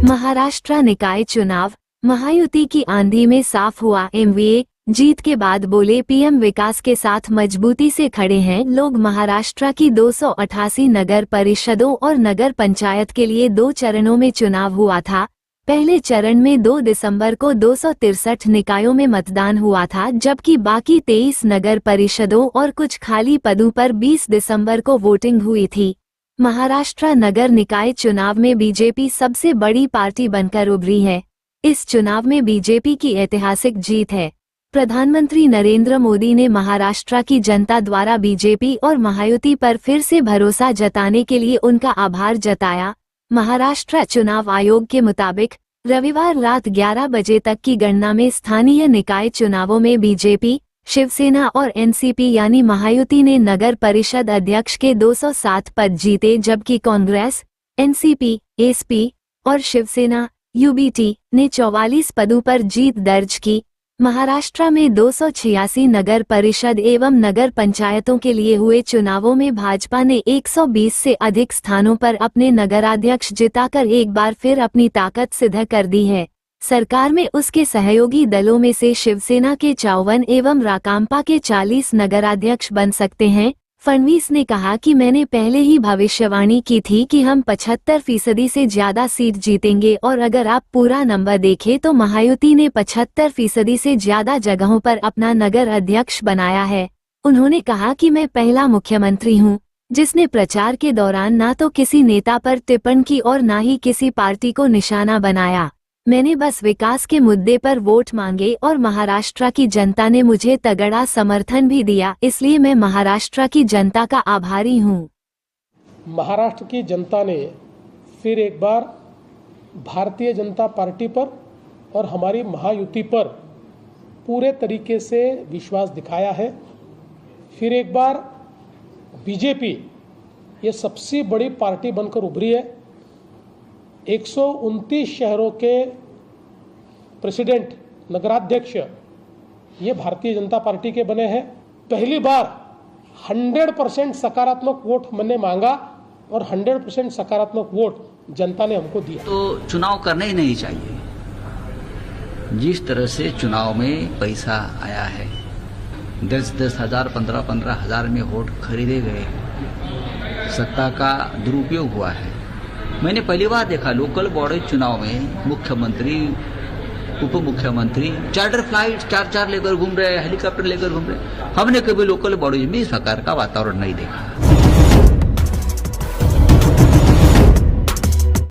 महाराष्ट्र निकाय चुनाव, महायुति की आंधी में साफ हुआ एमवीए। जीत के बाद बोले पीएम, विकास के साथ मजबूती से खड़े हैं लोग। महाराष्ट्र की 288 नगर परिषदों और नगर पंचायत के लिए 2 चरणों में चुनाव हुआ था। पहले चरण में 2 दिसंबर को 263 निकायों में मतदान हुआ था, जबकि बाकी 23 नगर परिषदों और कुछ खाली पदों पर 20 दिसंबर को वोटिंग हुई थी। महाराष्ट्र नगर निकाय चुनाव में बीजेपी सबसे बड़ी पार्टी बनकर उभरी है। इस चुनाव में बीजेपी की ऐतिहासिक जीत है। प्रधानमंत्री नरेंद्र मोदी ने महाराष्ट्र की जनता द्वारा बीजेपी और महायुति पर फिर से भरोसा जताने के लिए उनका आभार जताया। महाराष्ट्र चुनाव आयोग के मुताबिक रविवार रात 11 बजे तक की गणना में स्थानीय निकाय चुनावों में बीजेपी, शिवसेना और एनसीपी यानी महायुति ने नगर परिषद अध्यक्ष के 207 पद जीते, जबकि कांग्रेस, एनसीपी, एसपी और शिवसेना यूबीटी ने 44 पदों पर जीत दर्ज की। महाराष्ट्र में 286 नगर परिषद एवं नगर पंचायतों के लिए हुए चुनावों में भाजपा ने 120 से अधिक स्थानों पर अपने नगराध्यक्ष जिताकर एक बार फिर अपनी ताकत सिद्ध कर दी है। सरकार में उसके सहयोगी दलों में से शिवसेना के 54 एवं राकांपा के 40 नगराध्यक्ष बन सकते हैं। फडणवीस ने कहा कि मैंने पहले ही भविष्यवाणी की थी कि हम 75% से ज्यादा सीट जीतेंगे, और अगर आप पूरा नंबर देखें तो महायुति ने 75% से ज्यादा जगहों पर अपना नगर अध्यक्ष बनाया है। उन्होंने कहा कि मैं पहला मुख्यमंत्री हूं जिसने प्रचार के दौरान ना तो किसी नेता पर टिप्पणी की और ना ही किसी पार्टी को निशाना बनाया। मैंने बस विकास के मुद्दे पर वोट मांगे और महाराष्ट्र की जनता ने मुझे तगड़ा समर्थन भी दिया, इसलिए मैं महाराष्ट्र की जनता का आभारी हूं। महाराष्ट्र की जनता ने फिर एक बार भारतीय जनता पार्टी पर और हमारी महायुति पर पूरे तरीके से विश्वास दिखाया है। फिर एक बार बीजेपी ये सबसे बड़ी पार्टी बनकर उभरी है। 129 शहरों के प्रेसिडेंट, नगराध्यक्ष ये भारतीय जनता पार्टी के बने हैं। पहली बार 100% सकारात्मक वोट मैंने मांगा और 100% सकारात्मक वोट जनता ने हमको दिया। तो चुनाव करना ही नहीं चाहिए। जिस तरह से चुनाव में पैसा आया है, 10-10 हजार, 15-15 हजार में वोट खरीदे गए, सत्ता का दुरुपयोग हुआ है। मैंने पहली बार देखा लोकल बॉडी चुनाव में मुख्यमंत्री, उप मुख्यमंत्री चार्टर फ्लाइट 4-4 लेकर घूम रहे, हेलीकॉप्टर लेकर घूम रहे। हमने कभी लोकल बॉडी में इस प्रकार का वातावरण नहीं देखा।